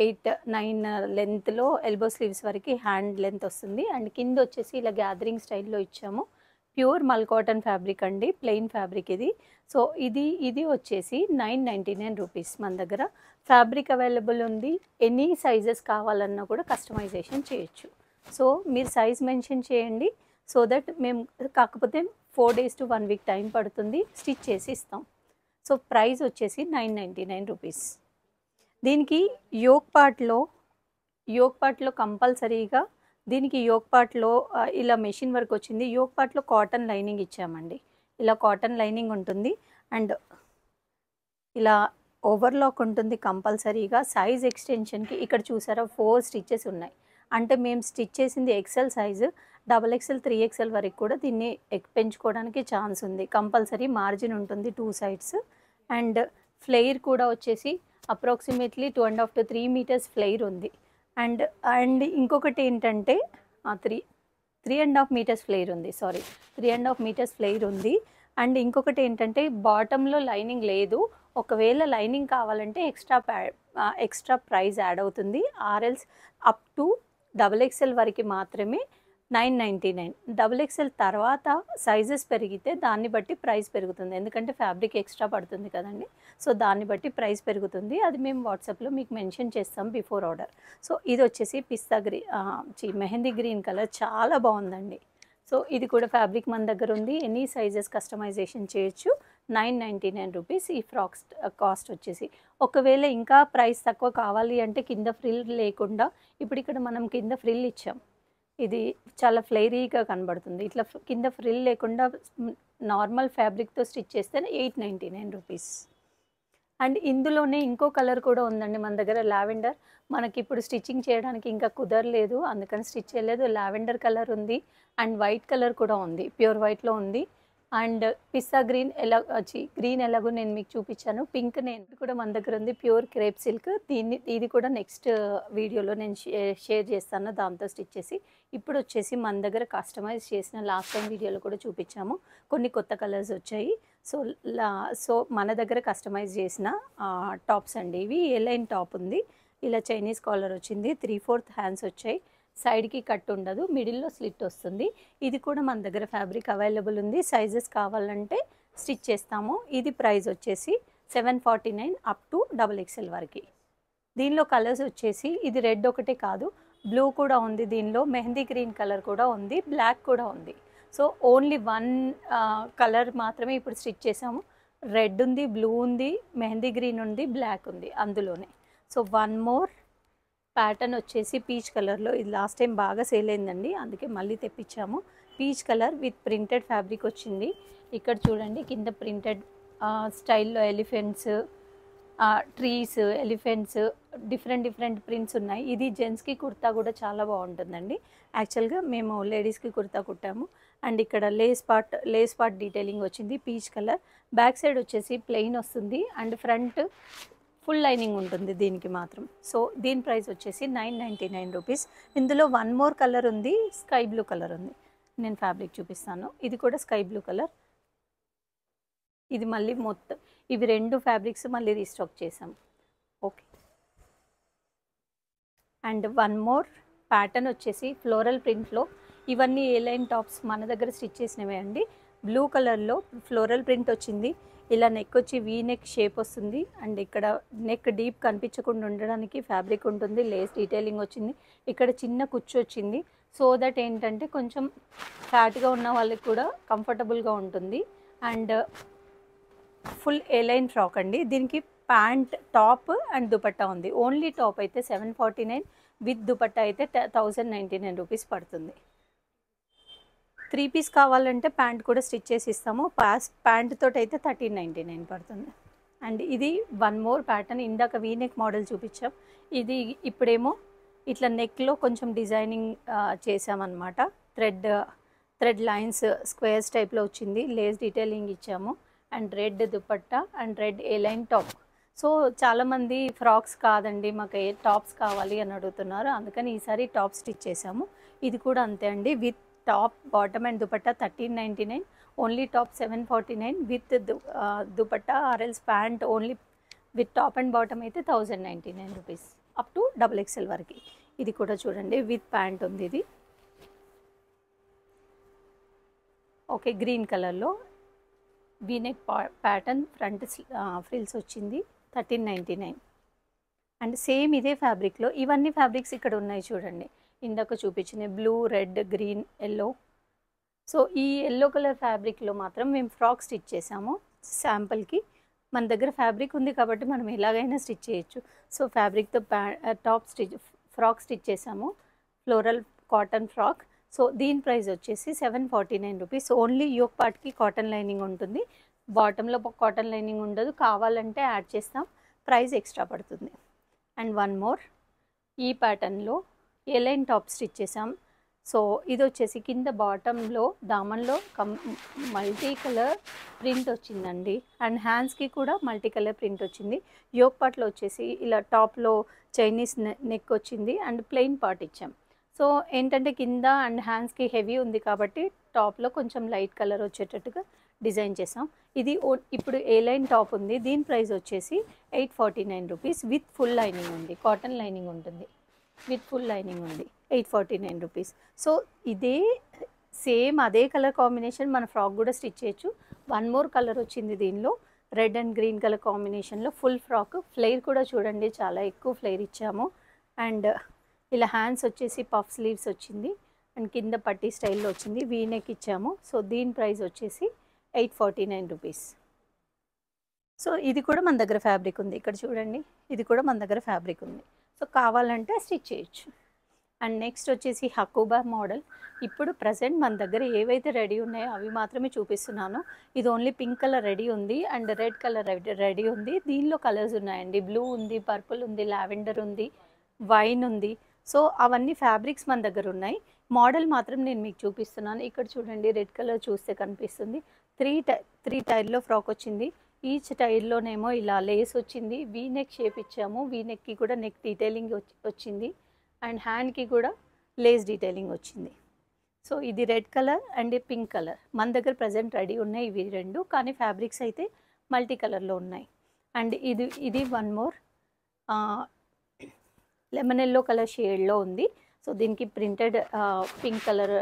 8-9 లెంత్లో ఎల్బో స్లీవ్స్ వరకు హ్యాండ్ లెంత్ వస్తుంది. అండ్ కింద వచ్చేసి ఇలా గ్యాదరింగ్ స్టైల్లో ఇచ్చాము. ప్యూర్ మల్ కాటన్ ఫ్యాబ్రిక్ అండి, ప్లెయిన్ ఫ్యాబ్రిక్ ఇది. సో ఇది వచ్చేసి 999 రూపీస్. మన దగ్గర ఫ్యాబ్రిక్ అవైలబుల్ ఉంది. ఎనీ సైజెస్ కావాలన్నా కూడా కస్టమైజేషన్ చేయొచ్చు. సో మీరు సైజ్ మెన్షన్ చేయండి. సో దట్ మేము కాకపోతే 4 days to 1 week టైం పడుతుంది, స్టిచ్ చేసి ఇస్తాం. సో ప్రైస్ వచ్చేసి 999 రూపీస్. దీనికి యోక్ పార్ట్లో కంపల్సరీగా దీనికి యోక్ పార్ట్లో ఇలా మెషిన్ వర్క్ వచ్చింది. యోక్ పార్ట్లో కాటన్ లైనింగ్ ఇచ్చామండి. ఇలా కాటన్ లైనింగ్ ఉంటుంది. అండ్ ఇలా ఓవర్లాక్ ఉంటుంది కంపల్సరీగా. సైజ్ ఎక్స్టెన్షన్కి ఇక్కడ చూసారా 4 స్టిచెస్ ఉన్నాయి. అంటే మేము స్టిచ్ చేసింది XL సైజు. XXL 3XL వరకు కూడా దీన్ని పెంచుకోవడానికి ఛాన్స్ ఉంది. కంపల్సరీ మార్జిన్ ఉంటుంది 2 sides. అండ్ ఫ్లెయిర్ కూడా వచ్చేసి అప్రాక్సిమేట్లీ 2.5 to 3 meters ఫ్లెయిర్ ఉంది. అండ్ ఇంకొకటి ఏంటంటే 3.5 meters ఫ్లెయిర్ ఉంది. 3.5 meters ఫ్లెయిర్ ఉంది. అండ్ ఇంకొకటి ఏంటంటే బాటంలో లైనింగ్ లేదు. ఒకవేళ లైనింగ్ కావాలంటే ఎక్స్ట్రా ప్రైస్ యాడ్ అవుతుంది. ఆర్ఎల్స్ అప్ టు XXL వరకు మాత్రమే 999. డబుల్ ఎక్స్ఎల్ తర్వాత సైజెస్ పెరిగితే దాన్ని బట్టి ప్రైస్ పెరుగుతుంది, ఎందుకంటే ఫ్యాబ్రిక్ ఎక్స్ట్రా పడుతుంది కదండి. సో దాన్ని బట్టి ప్రైస్ పెరుగుతుంది, అది మేము వాట్సాప్లో మీకు మెన్షన్ చేస్తాం బిఫోర్ ఆర్డర్. సో ఇది వచ్చేసి పిస్తా మెహందీ గ్రీన్ కలర్, చాలా బాగుందండి. సో ఇది కూడా ఫ్యాబ్రిక్ మన దగ్గర ఉంది, ఎనీ సైజెస్ కస్టమైజేషన్ చేయొచ్చు. 999 రూపీస్ ఈ ఫ్రాక్స్ కాస్ట్ వచ్చేసి. ఒకవేళ ఇంకా ప్రైస్ తక్కువ కావాలి అంటే కింద ఫ్రిల్ లేకుండా, ఇప్పుడు ఇక్కడ మనం కింద ఫ్రిల్ ఇచ్చాం, ఇది చాలా ఫ్లైరీగా కనబడుతుంది. ఇట్లా కింద ఫ్రిల్ లేకుండా నార్మల్ ఫ్యాబ్రిక్తో స్టిచ్ చేస్తే 899 రూపీస్. అండ్ ఇందులోనే ఇంకో కలర్ కూడా ఉందండి మన దగ్గర, లావెండర్. మనకి ఇప్పుడు స్టిచ్చింగ్ చేయడానికి ఇంకా కుదరలేదు, అందుకని స్టిచ్ చేయలేదు. లావెండర్ కలర్ ఉంది అండ్ వైట్ కలర్ కూడా ఉంది, ప్యూర్ వైట్లో ఉంది. అండ్ పిస్తా గ్రీన్ గ్రీన్ ఎలాగో నేను మీకు చూపించాను. పింక్ నేను కూడా మన దగ్గర ఉంది, ప్యూర్ క్రేప్ సిల్క్. ఇది కూడా నెక్స్ట్ వీడియోలో నేను షేర్ చేస్తాను, దాంతో స్టిచ్ చేసి. ఇప్పుడు వచ్చేసి మన దగ్గర కస్టమైజ్ చేసిన, లాస్ట్ టైం వీడియోలో కూడా చూపించాము, కొన్ని కొత్త కలర్స్ వచ్చాయి. సో మన దగ్గర కస్టమైజ్ చేసిన టాప్స్ అండి ఇవి. ఏ లైన్ టాప్ ఉంది, ఇలా చైనీస్ కాలర్ వచ్చింది, 3/4 హ్యాండ్స్ వచ్చాయి, సైడ్కి కట్ ఉండదు, మిడిల్లో స్లిట్ వస్తుంది. ఇది కూడా మన దగ్గర ఫ్యాబ్రిక్ అవైలబుల్ ఉంది, సైజెస్ కావాలంటే స్టిచ్ చేస్తాము. ఇది ప్రైస్ వచ్చేసి 749 అప్ టు XXL వరకు. దీనిలో కలర్స్ వచ్చేసి ఇది రెడ్ ఒకటే కాదు, బ్లూ కూడా ఉంది, దీనిలో మెహందీ గ్రీన్ కలర్ కూడా ఉంది, బ్లాక్ కూడా ఉంది. సో ఓన్లీ వన్ కలర్ మాత్రమే ఇప్పుడు స్టిచ్ చేసాము. రెడ్ ఉంది, బ్లూ ఉంది, మెహందీ గ్రీన్ ఉంది, బ్లాక్ ఉంది అందులోనే. సో వన్ మోర్ ప్యాటర్న్ వచ్చేసి పీచ్ కలర్లో, ఇది లాస్ట్ టైం బాగా సేల్ అయిందండి, అందుకే మళ్ళీ తెప్పించాము. Peach colour with printed fabric వచ్చింది. ఇక్కడ చూడండి కింద ప్రింటెడ్ స్టైల్లో elephants, trees, elephants, different prints ఉన్నాయి. ఇది జెంట్స్కి కుర్తా కూడా చాలా బాగుంటుందండి. యాక్చువల్గా మేము లేడీస్కి కుర్తా కుట్టాము. అండ్ ఇక్కడ లేస్ పార్ట్ డీటెయిలింగ్ వచ్చింది, పీచ్ కలర్. బ్యాక్ సైడ్ వచ్చేసి ప్లెయిన్ వస్తుంది అండ్ ఫ్రంట్ ఫుల్ లైనింగ్ ఉంటుంది దీనికి మాత్రం. సో దీని ప్రైస్ వచ్చేసి 999 రూపీస్. ఇందులో వన్ మోర్ కలర్ ఉంది, స్కై బ్లూ కలర్ ఉంది, నేను ఫ్యాబ్రిక్ చూపిస్తాను. ఇది కూడా స్కై బ్లూ కలర్. ఇది మళ్ళీ మొత్తం ఇవి రెండు ఫ్యాబ్రిక్స్ మళ్ళీ రీస్టాక్ చేసాం. Okay. And one more pattern వచ్చేసి ఫ్లోరల్ ప్రింట్లో, ఇవన్నీ ఏ లైన్ టాప్స్ మన దగ్గర స్టిచ్ చేసినవే అండి. బ్లూ కలర్లో ఫ్లోరల్ ప్రింట్ వచ్చింది, ఇలా నెక్ వచ్చి వీ నెక్ షేప్ వస్తుంది. అండ్ ఇక్కడ నెక్ డీప్ కనిపించకుండా ఉండడానికి ఫ్యాబ్రిక్ ఉంటుంది, లేస్ డీటెయిలింగ్ వచ్చింది, ఇక్కడ చిన్న కుచ్చు వచ్చింది. సో దట్ ఏంటంటే కొంచెం ఫ్యాట్గా ఉన్న వాళ్ళకి కూడా కంఫర్టబుల్గా ఉంటుంది. And full A line frock అండి, దీనికి ప్యాంట్, టాప్ అండ్ దుపట్టా ఉంది. ఓన్లీ టాప్ అయితే 749, విత్ దుపట్టా అయితే 1099 రూపీస్ పడుతుంది. 3 పీస్ కావాలంటే ప్యాంట్ కూడా స్టిచ్ చేసి ఇస్తాము, ప్యాంట్ తోటి అయితే 1399 పడుతుంది. అండ్ ఇది వన్ మోర్ ప్యాటర్న్, ఇందాక వీ నెక్ మోడల్ చూపించాం, ఇది ఇప్పుడేమో ఇట్లా నెక్లో కొంచెం డిజైనింగ్ చేసామన్నమాట. థ్రెడ్ లైన్స్ స్క్వేర్స్ టైప్లో వచ్చింది, లేస్ డీటెయిలింగ్ ఇచ్చాము. And red dupatta and red A line top. So చాలామంది ఫ్రాక్స్ కాదండి మాకు ఏ టాప్స్ కావాలి అని అడుగుతున్నారు, అందుకని ఈసారి టాప్ స్టిచ్ చేసాము. ఇది కూడా అంతే అండి, with top, bottom and dupatta 1399, only top 749, with dupatta or else pant only with top and bottom అయితే 1099 రూపీస్ అప్ టు XXL వరకు. ఇది కూడా చూడండి విత్ ప్యాంట్ ఉంది ఇది. ఓకే, గ్రీన్ కలర్లో వీనెక్ ప్యాటర్న్, ఫ్రంట్ ఫ్రిల్స్ వచ్చింది, 1399. అండ్ సేమ్ ఇదే ఫ్యాబ్రిక్లో ఇవన్నీ ఫ్యాబ్రిక్స్ ఇక్కడ ఉన్నాయి చూడండి, ఇందాక చూపించిన blue, red, green, yellow. So ఈ ఎల్లో కలర్ ఫ్యాబ్రిక్లో మాత్రం మేము ఫ్రాక్ స్టిచ్ చేసాము శాంపుల్కి. మన దగ్గర ఫ్యాబ్రిక్ ఉంది కాబట్టి మనం ఎలాగైనా స్టిచ్ చేయొచ్చు. సో ఫ్యాబ్రిక్తో ఫ్రాక్ స్టిచ్ చేసాము, ఫ్లోరల్ కాటన్ ఫ్రాక్. సో దీని ప్రైస్ వచ్చేసి 749 రూపీస్. ఓన్లీ యోక్ పార్ట్కి కాటన్ లైనింగ్ ఉంటుంది, బాటంలో కాటన్ లైనింగ్ ఉండదు, కావాలంటే యాడ్ చేస్తాం, ప్రైస్ ఎక్స్ట్రా పడుతుంది. అండ్ వన్ మోర్ ఈ ప్యాటర్న్లో ఏ లైన్ టాప్ స్టిచ్ చేసాం. సో ఇది వచ్చేసి కింద బాటంలో దామన్లో మల్టీ కలర్ ప్రింట్ వచ్చిందండి, అండ్ హ్యాండ్స్కి కూడా మల్టీ కలర్ ప్రింట్ వచ్చింది. యోక్ పార్ట్లో వచ్చేసి ఇలా టాప్లో చైనీస్ నెక్ వచ్చింది అండ్ ప్లెయిన్ పార్ట్ ఇచ్చాం. సో ఏంటంటే కింద అండ్ హ్యాండ్స్కి హెవీ ఉంది కాబట్టి టాప్లో కొంచెం లైట్ కలర్ వచ్చేటట్టుగా డిజైన్ చేసాం. ఇది ఇప్పుడు ఏ లైన్ టాప్ ఉంది, దీని ప్రైస్ వచ్చేసి 849 రూపీస్, విత్ ఫుల్ లైనింగ్ ఉంది, కాటన్ లైనింగ్ ఉంటుంది. విత్ ఫుల్ లైనింగ్ ఉంది, 849 రూపీస్. సో ఇదే సేమ్ అదే కలర్ కాంబినేషన్ మన ఫ్రాక్ కూడా స్టిచ్ చేయొచ్చు. వన్ మోర్ కలర్ వచ్చింది దీనిలో, రెడ్ అండ్ గ్రీన్ కలర్ కాంబినేషన్లో ఫుల్ ఫ్రాక్. ఫ్లేర్ కూడా చూడండి చాలా ఎక్కువ ఫ్లేర్ ఇచ్చాము. అండ్ ఇలా హ్యాండ్స్ వచ్చేసి పఫ్ స్లీవ్స్ వచ్చింది అండ్ కింద పట్టీ స్టైల్లో వచ్చింది, వీనెక్ ఇచ్చాము. సో దీని ప్రైస్ వచ్చేసి 849 రూపీస్. సో ఇది కూడా మన దగ్గర ఫ్యాబ్రిక్ ఉంది, ఇక్కడ చూడండి ఇది కూడా మన దగ్గర ఫ్యాబ్రిక్ ఉంది. సో కావాలంటే స్టిచ్ చేయొచ్చు. అండ్ నెక్స్ట్ వచ్చేసి హకూబా మోడల్. ఇప్పుడు ప్రజెంట్ మన దగ్గర ఏవైతే రెడీ ఉన్నాయో అవి మాత్రమే చూపిస్తున్నాను. ఇది ఓన్లీ పింక్ కలర్ రెడీ ఉంది అండ్ రెడ్ కలర్ రెడీ ఉంది. దీనిలో కలర్స్ ఉన్నాయండి, బ్లూ ఉంది, పర్పుల్ ఉంది, లావెండర్ ఉంది, వైన్ ఉంది. సో అవన్నీ ఫ్యాబ్రిక్స్ మన దగ్గర ఉన్నాయి. మోడల్ మాత్రం నేను మీకు చూపిస్తున్నాను. ఇక్కడ చూడండి రెడ్ కలర్ చూస్తే కనిపిస్తుంది. త్రీ టైర్లో ఫ్రాక్ వచ్చింది. ఈచ్ టైర్లోనేమో ఇలా లేస్ వచ్చింది, వీనెక్ షేప్ ఇచ్చాము. వీనెక్కి కూడా నెక్ డీటెయిలింగ్ వచ్చింది అండ్ హ్యాండ్కి కూడా లేస్ డీటెయిలింగ్ వచ్చింది. సో ఇది red colour and pink colour మన దగ్గర ప్రజెంట్ రెడీ ఉన్నాయి ఇవి రెండు, కానీ ఫ్యాబ్రిక్స్ అయితే మల్టీ కలర్లో ఉన్నాయి. అండ్ ఇది one more lemon yellow colour షేడ్లో ఉంది. సో దీనికి ప్రింటెడ్ పింక్ కలర్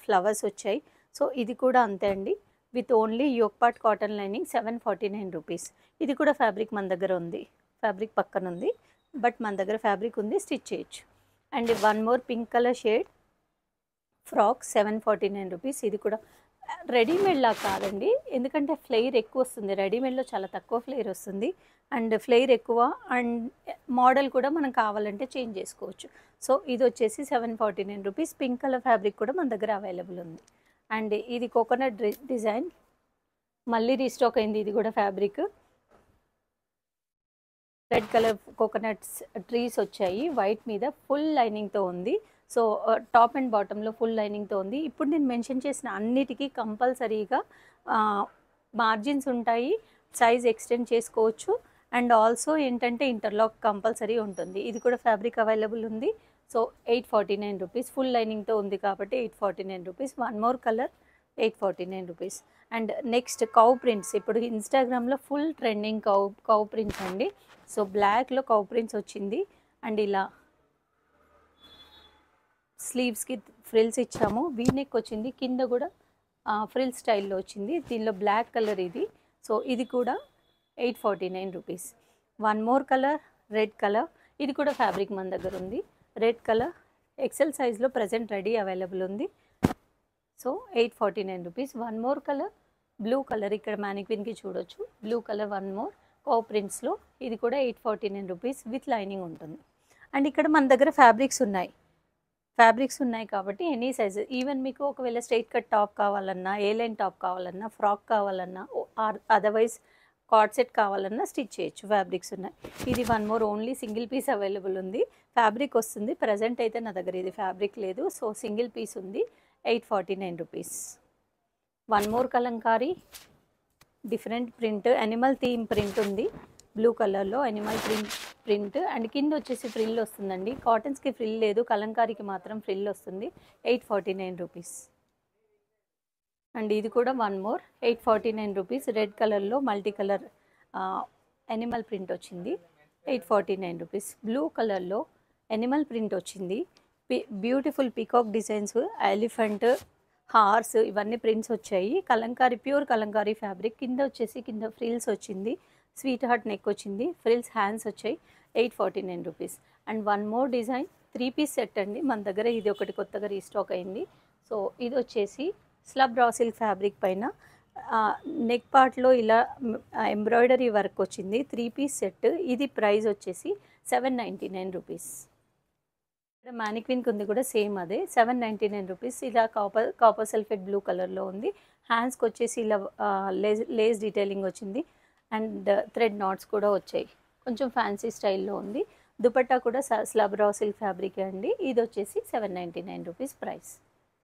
ఫ్లవర్స్ వచ్చాయి. సో ఇది కూడా అంతే అండి, with only యోక్పాట్ cotton lining, 749 rupees. ఇది కూడా ఫ్యాబ్రిక్ మన దగ్గర ఉంది, ఫ్యాబ్రిక్ పక్కన ఉంది, బట్ మన దగ్గర ఫ్యాబ్రిక్ ఉంది, స్టిచ్ చేయొచ్చు. And one more pink colour shade frock, 749 rupees. ఇది కూడా రెడీమేడ్లా కాదండి, ఎందుకంటే ఫ్లేర్ ఎక్కువ వస్తుంది. రెడీమేడ్లో చాలా తక్కువ ఫ్లేర్ వస్తుంది అండ్ ఫ్లేర్ ఎక్కువ అండ్ మోడల్ కూడా మనం కావాలంటే చేంజ్ చేసుకోవచ్చు. సో ఇది వచ్చేసి 749 రూపీస్. పింక్ కలర్ ఫ్యాబ్రిక్ కూడా మన దగ్గర అవైలబుల్ ఉంది. అండ్ ఇది కోకోనట్ డిజైన్ మళ్ళీ రీస్టాక్ అయింది. ఇది కూడా fabric red colour coconuts trees వచ్చాయి, వైట్ మీద ఫుల్ లైనింగ్తో ఉంది. సో టాప్ అండ్ బాటంలో ఫుల్ లైనింగ్తో ఉంది. ఇప్పుడు నేను మెన్షన్ చేసిన అన్నిటికీ కంపల్సరీగా మార్జిన్స్ ఉంటాయి, సైజ్ ఎక్స్టెండ్ చేసుకోవచ్చు. అండ్ ఆల్సో ఏంటంటే ఇంటర్లాక్ కంపల్సరీ ఉంటుంది. ఇది కూడా ఫ్యాబ్రిక్ అవైలబుల్ ఉంది. సో 849 రూపీస్, ఫుల్ లైనింగ్తో ఉంది కాబట్టి 849 rupees. One more colour 849 rupees. And next cow prints, ఇప్పుడు ఇన్స్టాగ్రామ్లో ఫుల్ ట్రెండింగ్ కౌ ప్రింట్స్ అండి. సో బ్లాక్లో కౌ ప్రింట్స్ వచ్చింది అండ్ ఇలా స్లీవ్స్కి ఫ్రిల్స్ ఇచ్చాము, వీనెక్ వచ్చింది, కింద కూడా ఫ్రిల్ స్టైల్లో వచ్చింది. దీనిలో బ్లాక్ కలర్ ఇది. సో ఇది కూడా 849 rupees. One more colour red colour, ఇది కూడా ఫ్యాబ్రిక్ మన దగ్గర ఉంది. రెడ్ కలర్ ఎక్సెల్ సైజ్లో ప్రజెంట్ రెడీ అవైలబుల్ ఉంది. So 849 rupees. One more colour blue colour, ఇక్కడ మ్యానిక్విన్కి చూడొచ్చు బ్లూ కలర్. వన్ మోర్ కో ప్రింట్స్లో, ఇది కూడా 849 రూపీస్ విత్ లైనింగ్ ఉంటుంది. అండ్ ఇక్కడ మన దగ్గర ఫ్యాబ్రిక్స్ ఉన్నాయి కాబట్టి ఎనీ సైజ్, ఈవెన్ మీకు ఒకవేళ స్ట్రైట్ కట్ టాప్ కావాలన్నా, ఏ లైన్ టాప్ కావాలన్నా, ఫ్రాక్ కావాలన్నా, అదర్వైజ్ కార్డ్ సెట్ కావాలన్నా స్టిచ్ చేయొచ్చు, ఫ్యాబ్రిక్స్ ఉన్నాయి. ఇది one more only single piece available ఉంది, ఫ్యాబ్రిక్ వస్తుంది. ప్రజెంట్ అయితే నా దగ్గర ఇది ఫ్యాబ్రిక్ లేదు, సో సింగిల్ పీస్ ఉంది, 849 rupees. One more Kalamkari different print, animal theme print ఉంది, బ్లూ కలర్లో అనిమల్ ప్రింట్ అండ్ కింద వచ్చేసి ఫ్రిల్ వస్తుందండి. కాటన్స్కి ఫ్రిల్ లేదు, కలంకారీకి మాత్రం ఫ్రిల్ వస్తుంది, 849 రూపీస్. అండ్ ఇది కూడా వన్ మోర్ 849 రూపీస్. రెడ్ కలర్లో మల్టీ కలర్ అనిమల్ ప్రింట్ వచ్చింది, 849 రూపీస్. బ్లూ కలర్లో అనిమల్ ప్రింట్ వచ్చింది, beautiful peacock designs, elephant, horse, ఇవన్నీ ప్రింట్స్ వచ్చాయి. Kalamkari, pure Kalamkari fabric. కింద వచ్చేసి కింద ఫ్రిల్స్ వచ్చింది, స్వీట్ హార్ట్ నెక్ వచ్చింది, ఫ్రిల్స్ హ్యాండ్స్ వచ్చాయి, 849 rupees. And one more design 3 piece set అండి మన దగ్గర, ఇది ఒకటి కొత్తగా రీస్టాక్ అయింది. సో ఇది వచ్చేసి స్లబ్ రా సిల్క్ ఫ్యాబ్రిక్ పైన నెక్ పార్ట్లో ఇలా ఎంబ్రాయిడరీ వర్క్ వచ్చింది, 3 పీస్ సెట్. ఇది ప్రైస్ వచ్చేసి 799 రూపీస్. మ్యానిక్విన్కి ఉంది కూడా సేమ్ అదే, 799 రూపీస్. ఇలా కాపర్ సల్ఫేట్ బ్లూ కలర్లో ఉంది. హ్యాండ్స్కి వచ్చేసి ఇలా లేస్ డీటెయిలింగ్ వచ్చింది అండ్ థ్రెడ్ నాట్స్ కూడా వచ్చాయి, కొంచెం ఫ్యాన్సీ స్టైల్లో ఉంది. దుపట్టా కూడా స్లబ్ రా సిల్క్ ఫ్యాబ్రిక్ అండి. ఇది వచ్చేసి 799 రూపీస్ ప్రైస్.